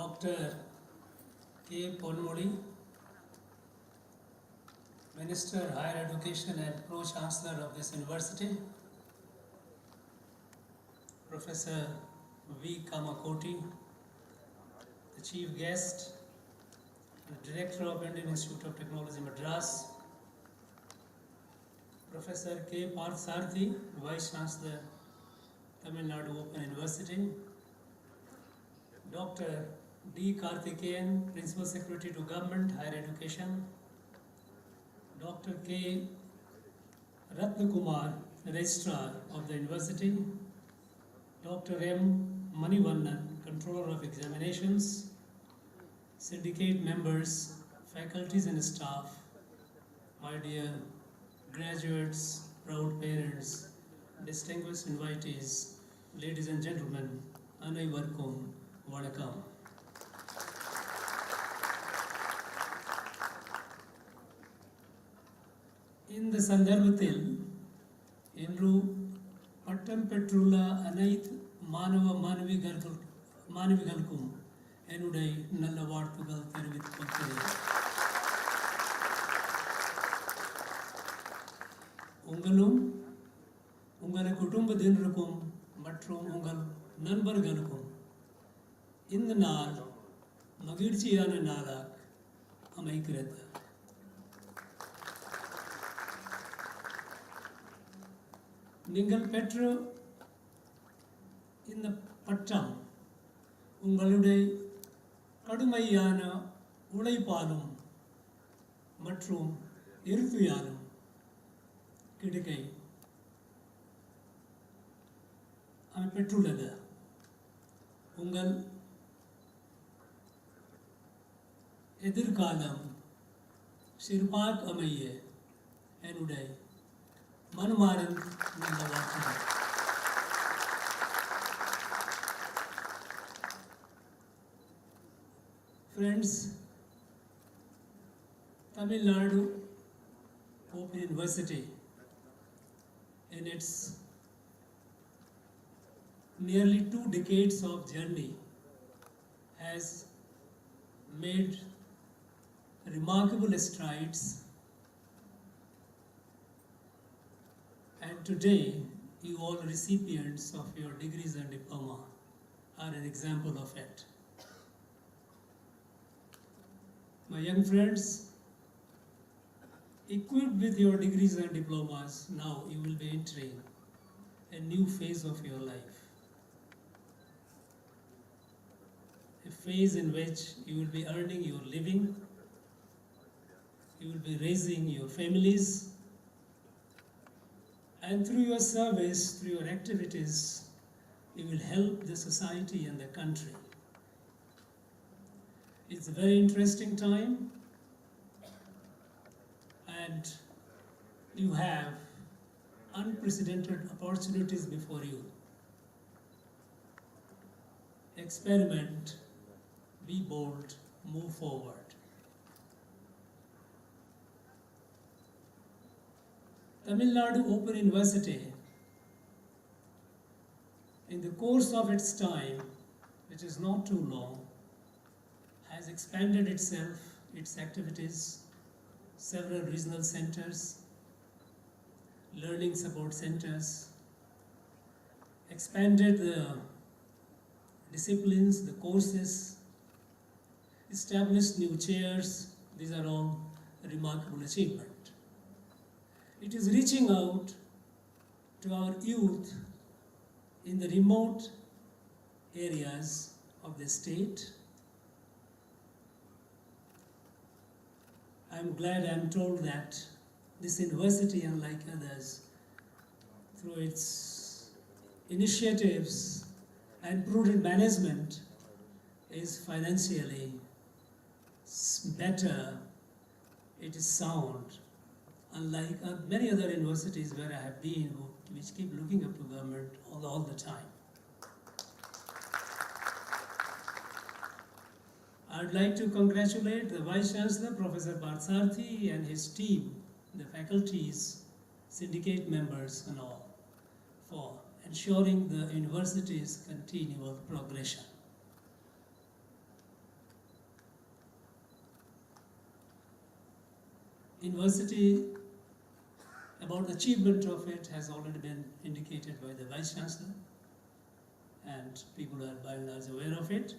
Dr. K. Ponmoli, Minister, Higher Education and Pro-Chancellor of this university, Professor V. Kamakoti, the Chief Guest, the Director of Indian Institute of Technology, Madras, Professor K. Parthasarathy, Vice Chancellor, Tamil Nadu Open University, Dr. D. Karthikeyan, Principal Secretary to Government, Higher Education, Dr. K. Ratnakumar, Registrar of the University, Dr. M. Manivannan, Controller of Examinations, syndicate members, faculties and staff, my dear graduates, proud parents, distinguished invitees, ladies and gentlemen, அனைவருக்கும் வணக்கம். இந்த சந்தர்ப்பத்தில் இன்று பட்டம் பெற்றுள்ள அனைத்து மாணவிகளுக்கும் என்னுடைய நல்ல வாழ்த்துக்கள் தெரிவித்துக் கொள்கிறேன். உங்களும் உங்கள் குடும்பத்தினருக்கும் மற்றும் உங்கள் நண்பர்களுக்கும் இந்த நாள் மகிழ்ச்சியான நாளாக அமைக்கிறது. நீங்கள் பெற்ற இந்த பட்டம் உங்களுடைய கடுமையான உழைப்பாலும் மற்றும் இறுதியாலும் கிடைக்க பெற்றுள்ளது. உங்கள் எதிர்காலம் சிறப்பாக அமைய என்னுடைய மனமார்ந்த வாழ்த்துக்கள். Friends, Tamil Nadu Open University in its nearly 2 decades of journey has made remarkable strides, and today you all recipients of your degrees and diploma are an example of it. My young friends, equipped with your degrees and diplomas, now you will be entering a new phase of your life. A phase in which you will be earning your living, you will be raising your families, and through your service, through your activities, you will help the society and the country. It's a very interesting time, and you have unprecedented opportunities before you. Experiment, be bold, move forward. Tamil Nadu Open University, in the course of its time, which is not too long, has expanded itself, its activities, several regional centers, learning support centers, expanded the disciplines, the courses, established new chairs. These are all a remarkable achievement. It is reaching out to our youth in the remote areas of the state. I'm glad I'm told that this university, unlike others, through its initiatives and prudent management, is financially better. It is sound, unlike many other universities where I have been, which keep looking up to government all the time. I'd like to congratulate the Vice Chancellor, Professor Parthasarathy, and his team, the faculties, syndicate members and all, for ensuring the university's continual progression. University, about the achievement of it has already been indicated by the Vice Chancellor, and people are by and large aware of it.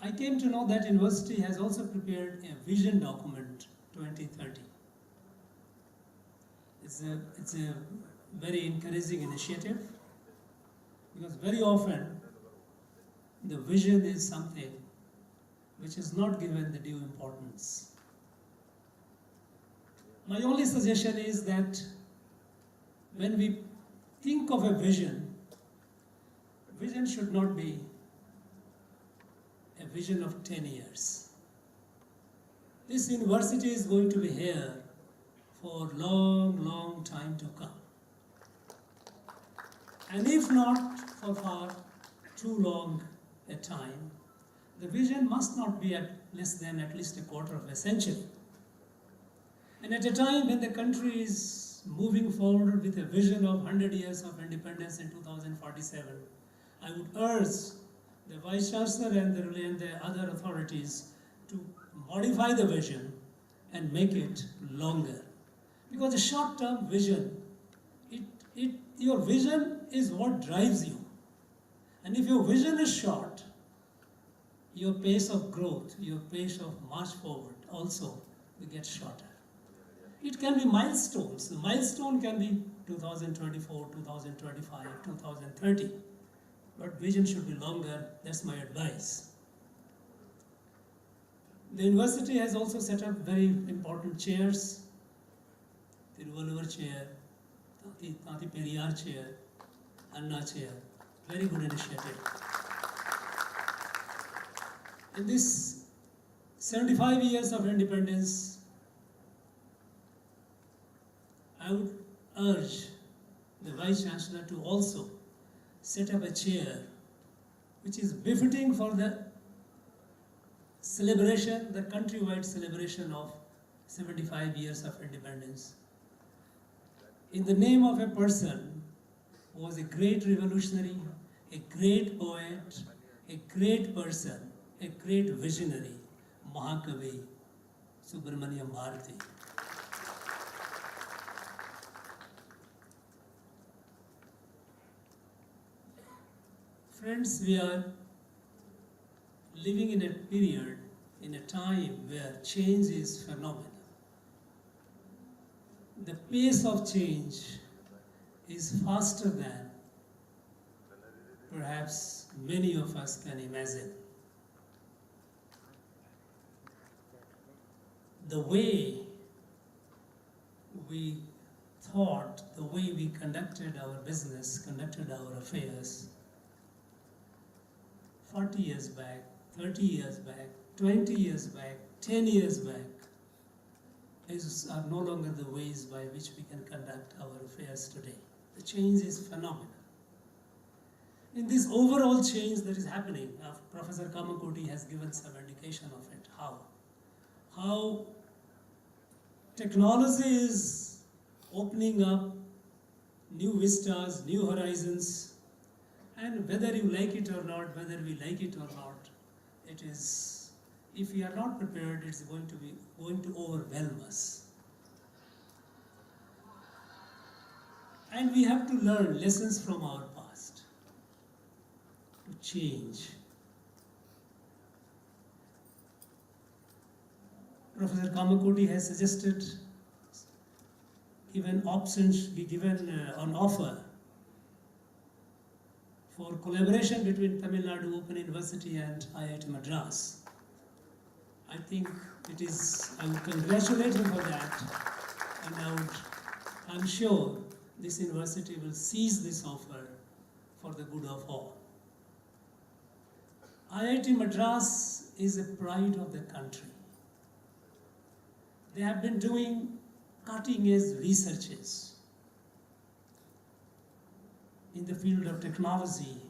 I came to know that university has also prepared a vision document 2030. It's a very encouraging initiative, because very often the vision is something which is not given the due importance. My only suggestion is that when we think of a vision, vision should not be a vision of 10 years. This university is going to be here for long, long time to come. And if not for far too long a time, the vision must not be at less than at least a quarter of a century. And at a time when the country is moving forward with a vision of 100 years of independence in 2047, I would urge the Vice Chancellor and the other authorities to modify the vision and make it longer. Because a short-term vision, your vision is what drives you. And if your vision is short, your pace of growth, your pace of march forward also will get shorter. It can be milestones. The milestone can be 2024, 2025, 2030. But vision should be longer. That's my advice. The university has also set up very important chairs. Tiruvalluvar chair, Tati Periyar chair, Anna chair. Very good initiative. In this 75 years of independence, I would urge the Vice Chancellor to also set up a chair which is befitting for the celebration, the countrywide celebration of 75 years of independence. In the name of a person who was a great revolutionary, a great poet, a great person, a great visionary, Mahakavi Subramaniam Bharati. Friends, we are living in a period, in a time where change is phenomenal. The pace of change is faster than perhaps many of us can imagine. The way we thought, the way we conducted our business, conducted our affairs, 40 years back, 30 years back, 20 years back, 10 years back, are no longer the ways by which we can conduct our affairs today. The change is phenomenal. In this overall change that is happening, Professor Kamakoti has given some indication of it. How technology is opening up new vistas, new horizons, and whether you like it or not, whether we like it or not, it is, if we are not prepared, it's going to overwhelm us. And we have to learn lessons from our past to change. Professor Kamakoti has suggested even options be given on offer for collaboration between Tamil Nadu Open University and IIT Madras. I think it is, I would congratulate him for that, and I'm sure this university will seize this offer for the good of all. IIT Madras is a pride of the country. They have been doing cutting-edge researches in the field of technology,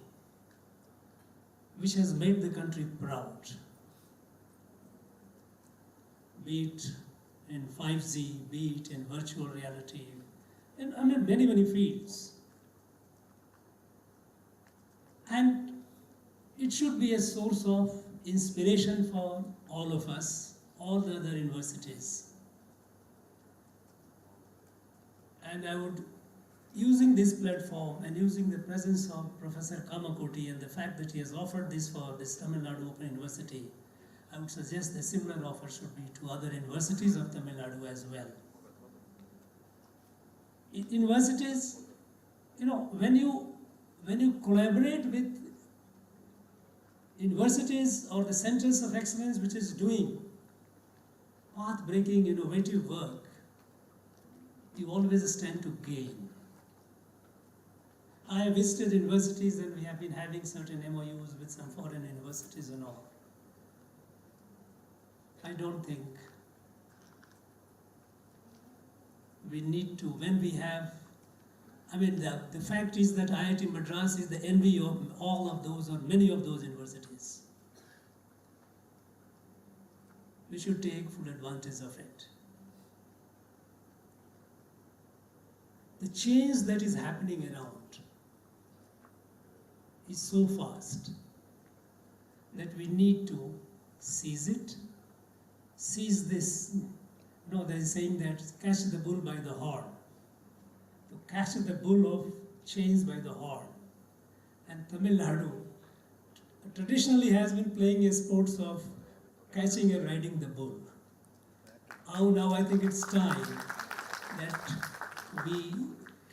which has made the country proud. Be it in 5G, be it in virtual reality, and many, many fields. And it should be a source of inspiration for all of us, all the other universities. And I would, using this platform and using the presence of Professor Kamakoti and the fact that he has offered this for this Tamil Nadu Open University, I would suggest that similar offer should be to other universities of Tamil Nadu as well. Universities, when you collaborate with universities or the centers of excellence which is doing path-breaking, innovative work, you always stand to gain. I have visited universities and we have been having certain MOUs with some foreign universities and all. I don't think we need to, when we have, the fact is that IIT Madras is the envy of all of those or many of those universities. We should take full advantage of it. The change that is happening around is so fast that we need to seize it, seize this. There is saying that catch the bull by the horn. To catch the bull of change by the horn. And Tamil Nadu traditionally has been playing a sports of catching and riding the bull. Now I think it's time that we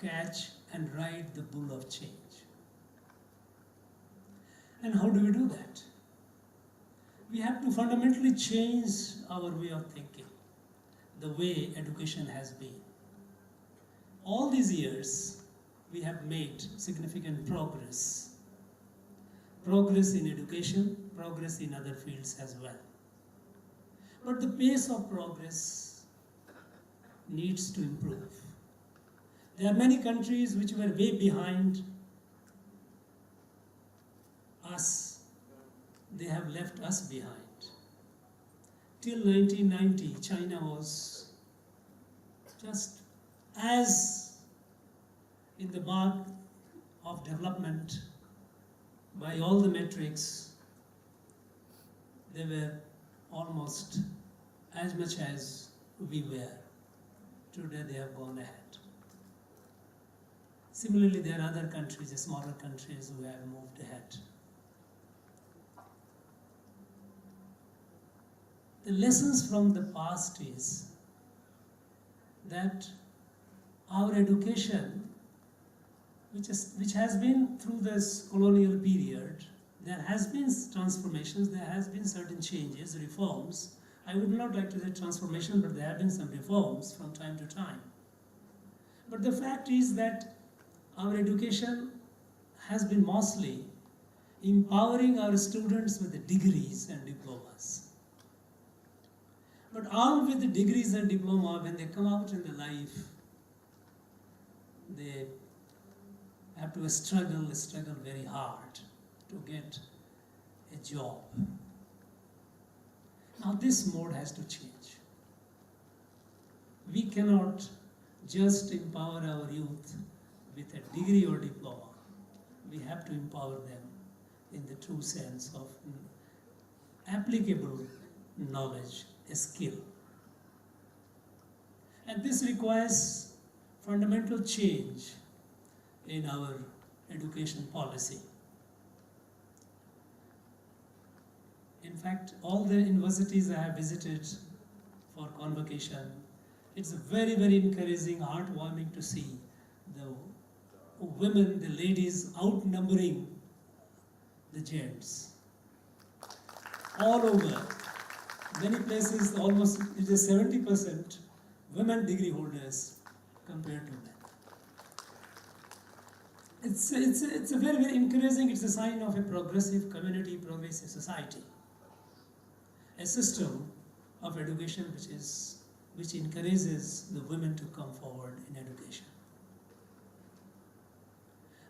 catch and ride the bull of change. And how do we do that? We have to fundamentally change our way of thinking, the way education has been. All these years, we have made significant progress. Progress in education, progress in other fields as well. But the pace of progress needs to improve. There are many countries which were way behind us. They have left us behind. Till 1990, China was just as in the mark of development by all the metrics. They were almost as much as we were. Today they have gone ahead. Similarly, there are other countries, smaller countries, who have moved ahead. The lessons from the past is that our education, which has been through this colonial period, there has been transformations, there has been certain changes, reforms. I would not like to say transformation, but there have been some reforms from time to time. But the fact is that our education has been mostly empowering our students with the degrees and diplomas. But armed with the degrees and diploma, when they come out in the life, they have to struggle very hard to get a job. Now this mode has to change. We cannot just empower our youth with a degree or diploma. We have to empower them in the true sense of applicable knowledge, a skill. And this requires fundamental change in our education policy. In fact, all the universities I have visited for convocation, it's very, very encouraging, heartwarming to see the women, the ladies outnumbering the gents. All over, many places almost it is 70% women degree holders compared to men. It's a very, very encouraging, it's a sign of a progressive community, progressive society. A system of education which encourages the women to come forward in education.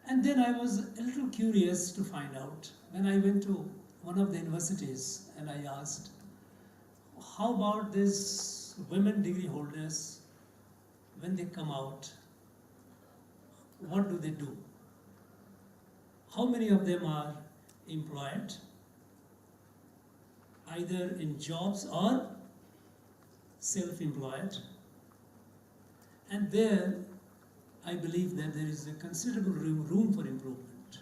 And then I was a little curious to find out when I went to one of the universities and I asked, how about these women degree holders, when they come out, what do they do? How many of them are employed, either in jobs or self-employed, and there I believe that there is a considerable room for improvement.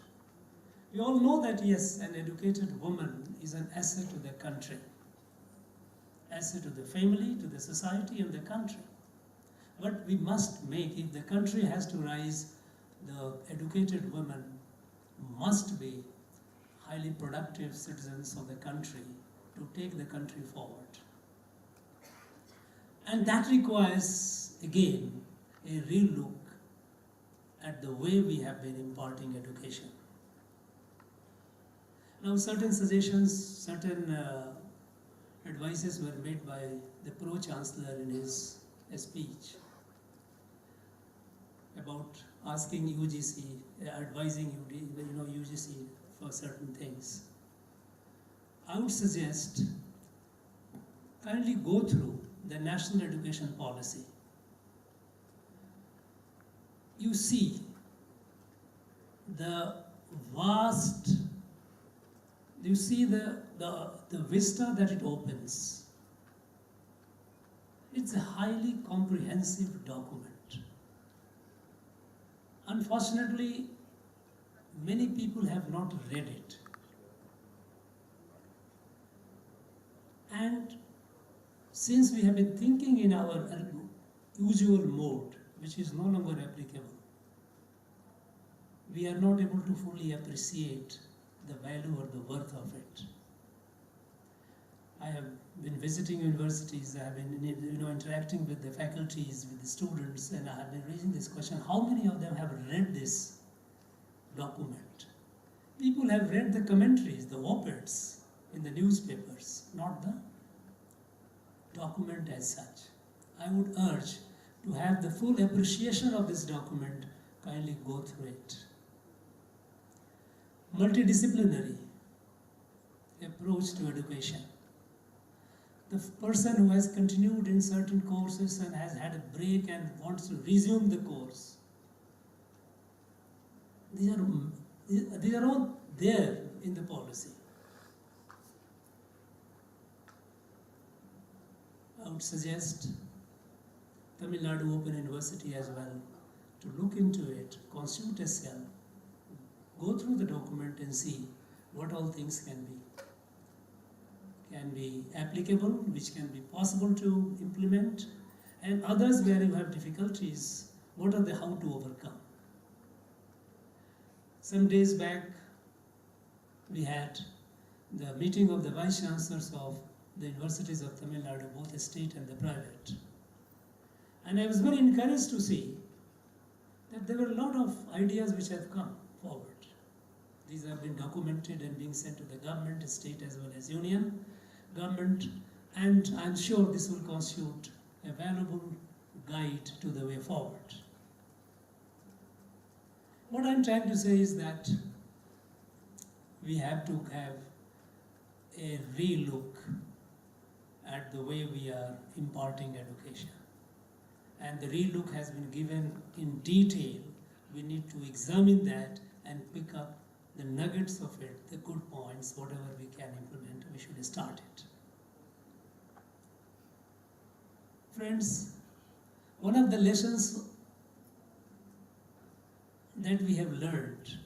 We all know that yes, an educated woman is an asset to the country, asset to the family, to the society and the country. But we must make, if the country has to rise, the educated women must be highly productive citizens of the country to take the country forward. And that requires, again, a real look at the way we have been imparting education. Now, certain suggestions, certain advices were made by the Pro-Chancellor in his speech about asking UGC, advising UGC for certain things. I would suggest kindly go through the National Education Policy. You see the vast, you see the vista that it opens. It's a highly comprehensive document. Unfortunately, many people have not read it. And since we have been thinking in our usual mode, which is no longer applicable, we are not able to fully appreciate the value or the worth of it. I have been visiting universities, I have been interacting with the faculties, with the students, and I have been raising this question, how many of them have read this document? People have read the commentaries, the op-eds in the newspapers, not the document as such. I would urge to have the full appreciation of this document, kindly go through it. Multidisciplinary approach to education. The person who has continued in certain courses and has had a break and wants to resume the course. These are all there in the policy. I would suggest Tamil Nadu Open University as well to look into it, constitute a cell, go through the document and see what all things can be applicable, which can be possible to implement, and others where you have difficulties, what are the how to overcome. Some days back, we had the meeting of the Vice Chancellors of the universities of Tamil Nadu, both the state and the private. And I was very encouraged to see that there were a lot of ideas which have come forward. These have been documented and being sent to the government, state as well as union government, and I'm sure this will constitute a valuable guide to the way forward. What I'm trying to say is that we have to have a re-look at the way we are imparting education. And the re-look has been given in detail. We need to examine that and pick up the nuggets of it, the good points, whatever we can implement, we should start it. Friends, one of the lessons that we have learned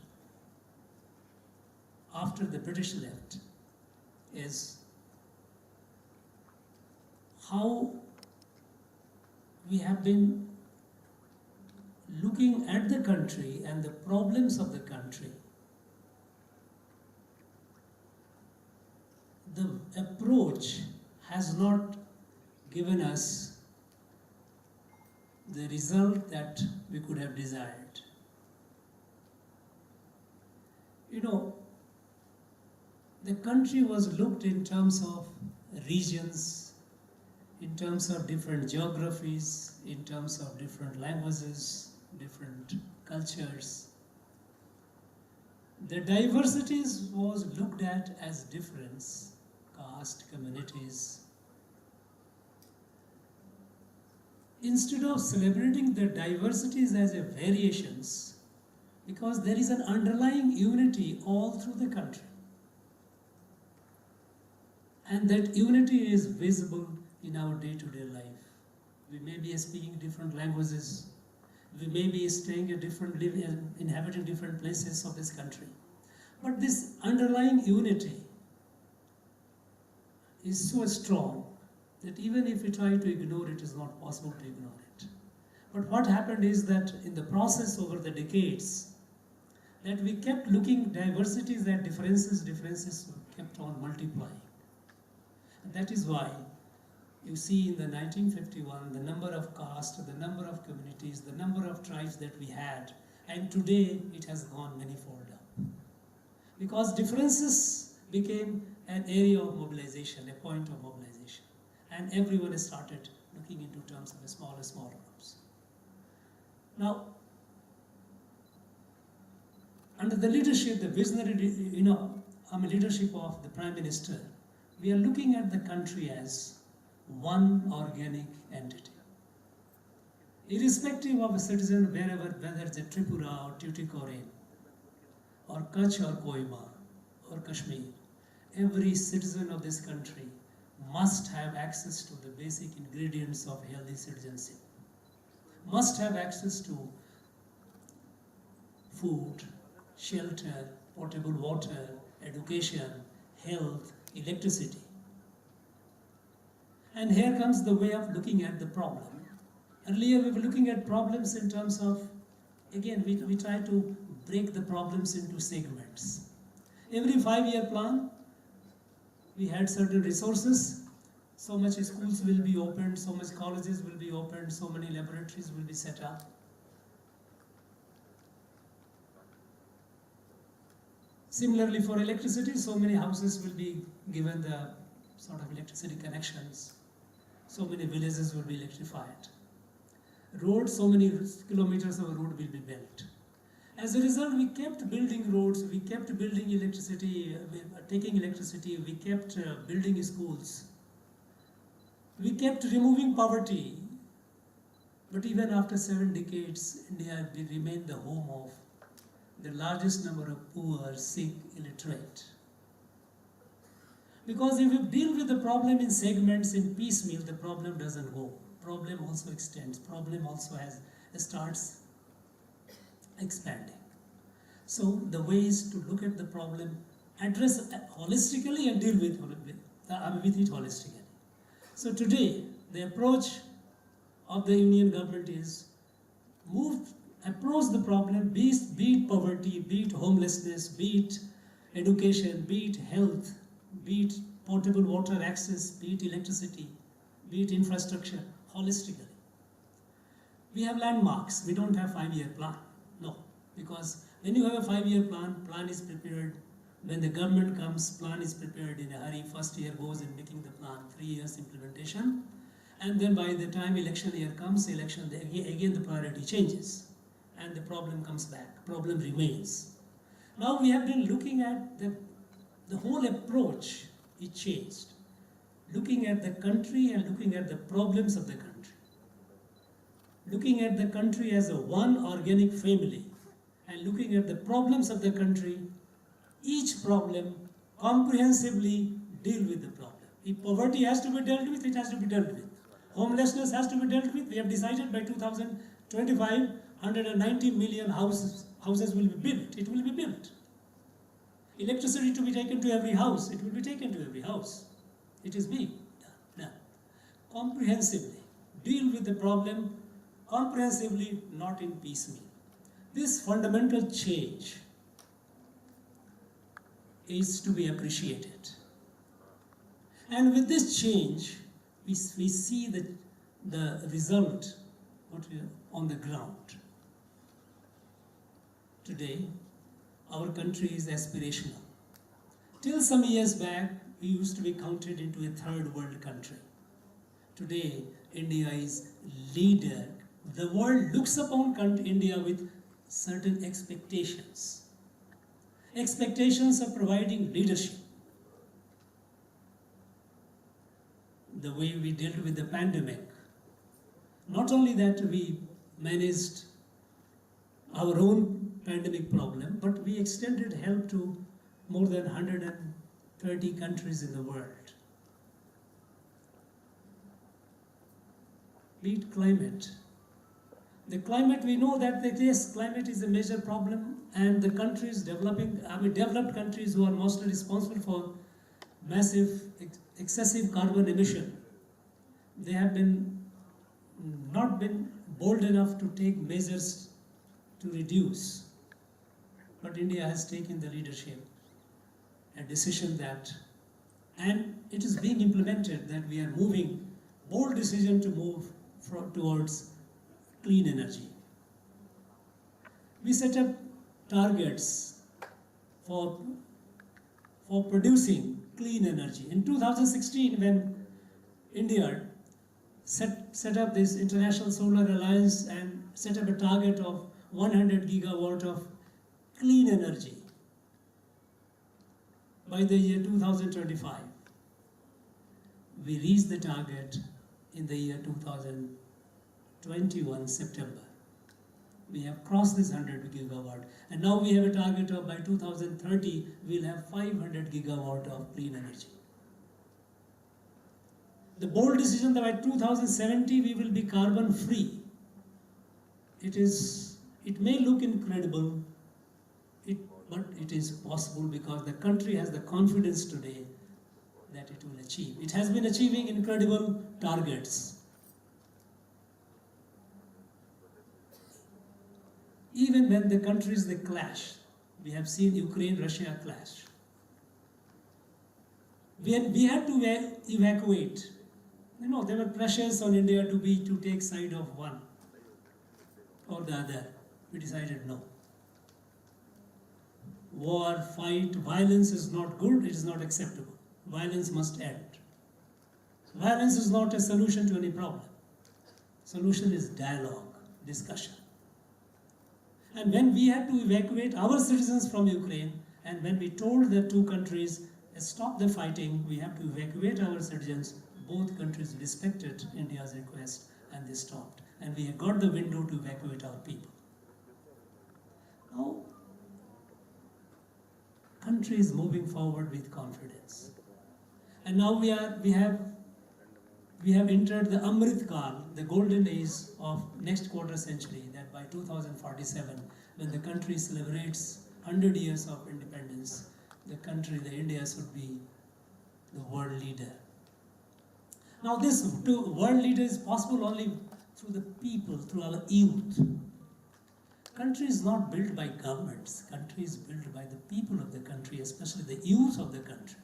after the British left is how we have been looking at the country and the problems of the country. The approach has not given us the result that we could have desired. You know, the country was looked in terms of regions, in terms of different geographies, in terms of different languages, different cultures. The diversities was looked at as difference, caste, communities. Instead of celebrating the diversities as a variations, because there is an underlying unity all through the country. And that unity is visible in our day-to-day life. We may be speaking different languages. We may be staying at inhabiting different places of this country. But this underlying unity is so strong that even if we try to ignore it, it is not possible to ignore it. But what happened is that in the process over the decades, that we kept looking diversities and differences kept on multiplying. And that is why you see in the 1951, the number of castes, the number of communities, the number of tribes that we had, and today it has gone manifold up. Because differences became an area of mobilization, a point of mobilization. And everyone started looking into terms of smaller groups. Now, under the leadership, the visionary, leadership of the Prime Minister, we are looking at the country as one organic entity. Irrespective of a citizen, whether it's a Tripura or Tuticorin, or Kutch or Kohima, or Kashmir, every citizen of this country must have access to the basic ingredients of healthy citizenship, must have access to food, shelter, potable water, education, health, electricity. And here comes the way of looking at the problem. Earlier we were looking at problems in terms of, again, we try to break the problems into segments. Every 5-year plan, we had certain resources. So much schools will be opened, so much colleges will be opened, so many laboratories will be set up. Similarly for electricity, so many houses will be given the sort of electricity connections. So many villages will be electrified. Roads, so many kilometers of road will be built. As a result, we kept building roads, we kept building electricity, taking electricity, we kept building schools. We kept removing poverty. But even after 7 decades, India remained the home of the largest number of poor, sick, illiterate. Because if we deal with the problem in segments, in piecemeal, the problem doesn't go. Problem also extends. Problem also starts expanding. So the way is to look at the problem, address holistically and deal with it holistically. So today, the approach of the Union government is approach the problem, be it poverty, be it homelessness, be it education, be it health, be it potable water access, be it electricity, be it infrastructure, holistically. We have landmarks. We don't have 5-year plan. No, because when you have a 5-year plan is prepared. When the government comes, plan is prepared in a hurry. First year goes in making the plan, 3 years implementation. And then by the time election year comes, again the priority changes. And the problem comes back, problem remains. Now we have been looking at the whole approach, it changed. Looking at the country and looking at the problems of the country. Looking at the country as a one organic family and looking at the problems of the country, each problem comprehensively deal with the problem. If poverty has to be dealt with, it has to be dealt with. Homelessness has to be dealt with. We have decided by 2025, 190 million houses will be built. It will be built. Electricity to be taken to every house. It will be taken to every house. It is being done. Comprehensively deal with the problem, comprehensively, not in piecemeal. This fundamental change is to be appreciated. And with this change, we see the result on the ground. Today, our country is aspirational. Till some years back, we used to be counted into a third world country. Today, India is leader. The world looks upon India with certain expectations. Expectations of providing leadership. The way we dealt with the pandemic. Not only that we managed our own pandemic problem, but we extended help to more than 130 countries in the world. be it climate. The climate, we know that yes, climate is a major problem, and the countries developed countries who are mostly responsible for massive, excessive carbon emission, they have not been bold enough to take measures to reduce. But India has taken the leadership, a decision that, and it is being implemented, that we are moving, bold decision to move towards clean energy. We set up targets for producing clean energy. In 2016, when India set up this International Solar Alliance and set up a target of 100 gigawatt of clean energy by the year 2025. We reached the target in the year 2021 September. We have crossed this 100 gigawatt, and now we have a target of by 2030 we'll have 500 gigawatt of clean energy. The bold decision that by 2070 we will be carbon free. It may look incredible, but it is possible because the country has the confidence today that it will achieve. It has been achieving incredible targets. Even when the countries they clash, we have seen Ukraine-Russia clash. We had to evacuate. There were pressures on India to take side of one or the other. We decided no. War, fight, violence is not good, it is not acceptable. Violence must end. Violence is not a solution to any problem. Solution is dialogue, discussion. And when we had to evacuate our citizens from Ukraine, and when we told the two countries, stop the fighting, we have to evacuate our citizens, both countries respected India's request and they stopped. And we got the window to evacuate our people. Now, country is moving forward with confidence. And now we have entered the Amrit Kal, the golden age of next quarter century, that by 2047, when the country celebrates 100 years of independence, the India should be the world leader. Now this world leader is possible only through the people, through our youth. Country is not built by governments, country is built by the people of the country, especially the youth of the country.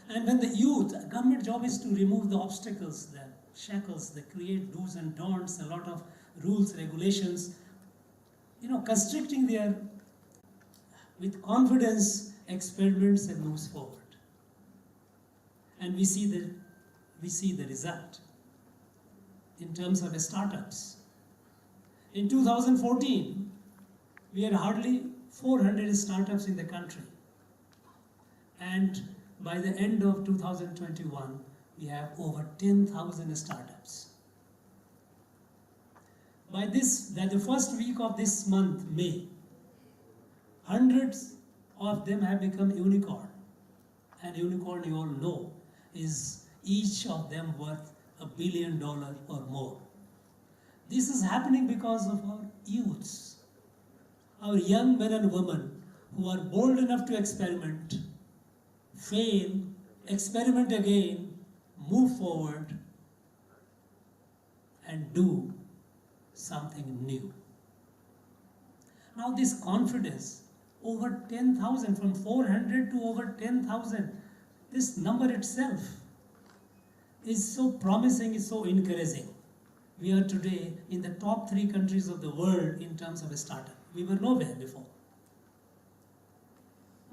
And when the youth, government job is to remove the obstacles, the shackles, they create do's and don'ts, a lot of rules, regulations, constricting their, with confidence, experiments and moves forward. And we see the result in terms of startups. In 2014, we had hardly 400 startups in the country. And by the end of 2021, we have over 10,000 startups. By the first week of this month, May, hundreds of them have become unicorn. And unicorn, you all know, is each of them worth $1 billion or more. This is happening because of our youths, our young men and women who are bold enough to experiment, fail, experiment again, move forward, and do something new. Now this confidence, over 10,000, from 400 to over 10,000, this number itself is so promising, is so encouraging. We are today in the top 3 countries of the world in terms of a startup. We were nowhere before.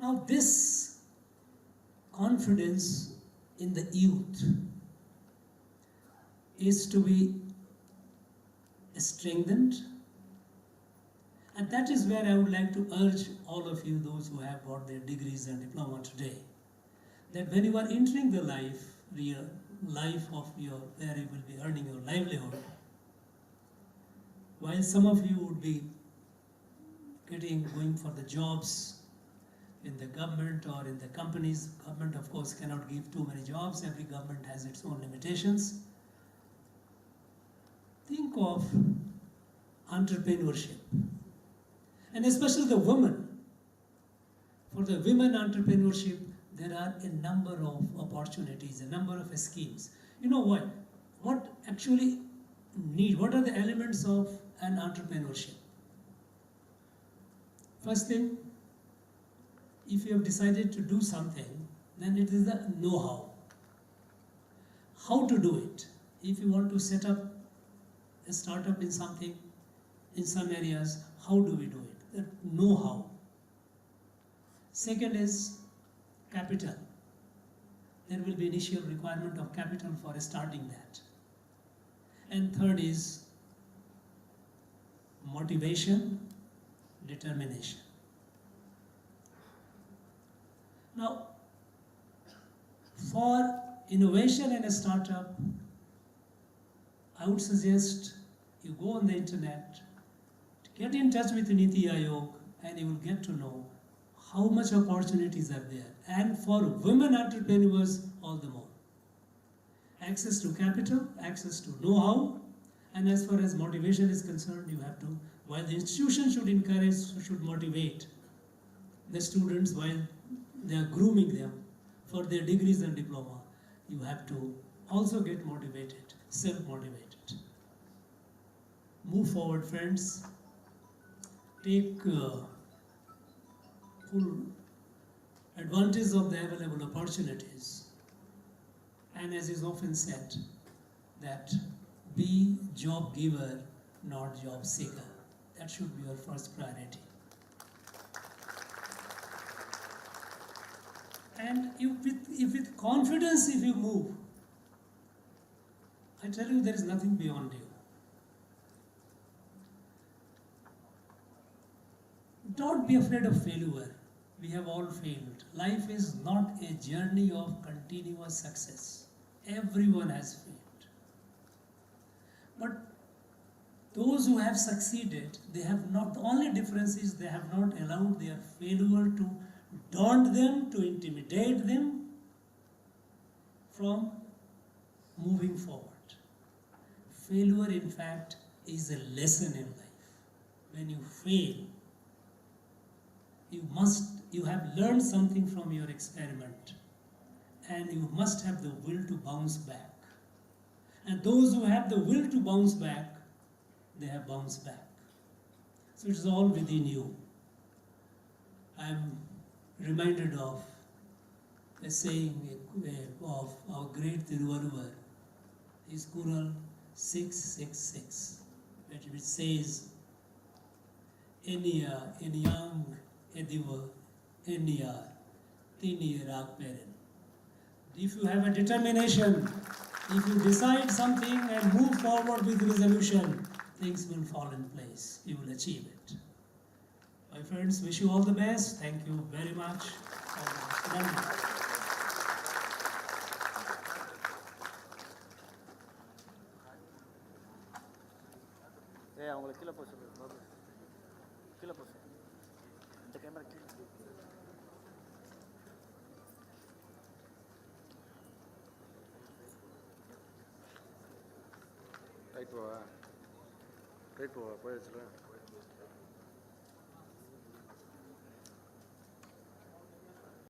Now this confidence in the youth is to be strengthened, and that is where I would like to urge all of you, those who have got their degrees and diploma today, that when you are entering the real life of where you will be earning your livelihood, while some of you would be going for the jobs in the government or in the companies. Government, of course, cannot give too many jobs. Every government has its own limitations. of entrepreneurship, and especially the women. For the women entrepreneurship, there are a number of opportunities, a number of schemes. You know what? What actually what are the elements of an entrepreneurship? First thing, if you have decided to do something, then it is the know-how. How to do it. If you want to set up a startup in something, in some areas, how do we do it? The know-how. Second is capital. There will be initial requirement of capital for starting that. And third is motivation, determination. Now, for innovation in a startup, I would suggest you go on the internet, get in touch with Niti Aayog, and you will get to know how much opportunities are there. And for women entrepreneurs, all the more. Access to capital, access to know-how, and as far as motivation is concerned, you have to, while the institution should encourage, should motivate the students while they are grooming them for their degrees and diploma, you have to also get motivated, self-motivated. Move forward, friends. Take full advantage of the available opportunities. And as is often said, that be job giver, not job seeker. That should be your first priority. And if with confidence, if you move, I tell you, there is nothing beyond you. Don't be afraid of failure. We have all failed. Life is not a journey of continuous success. Everyone has failed. But those who have succeeded, they have not, the only difference is they have not allowed their failure to daunt them, to intimidate them from moving forward. Failure, in fact, is a lesson in life. When you fail, you have learned something from your experiment, and you must have the will to bounce back. And those who have the will to bounce back, they have bounced back. So it is all within you. I am reminded of a saying of our great Tiruvalluvar, is Kural 666, which says, Eniya, Eniyang, Ediva, Eniyar, Tiniyar Peren. If you have a determination, if you decide something and move forward with resolution, things will fall in place. You will achieve it. My friends, wish you all the best. Thank you very much. Right, போயிடுச்சுல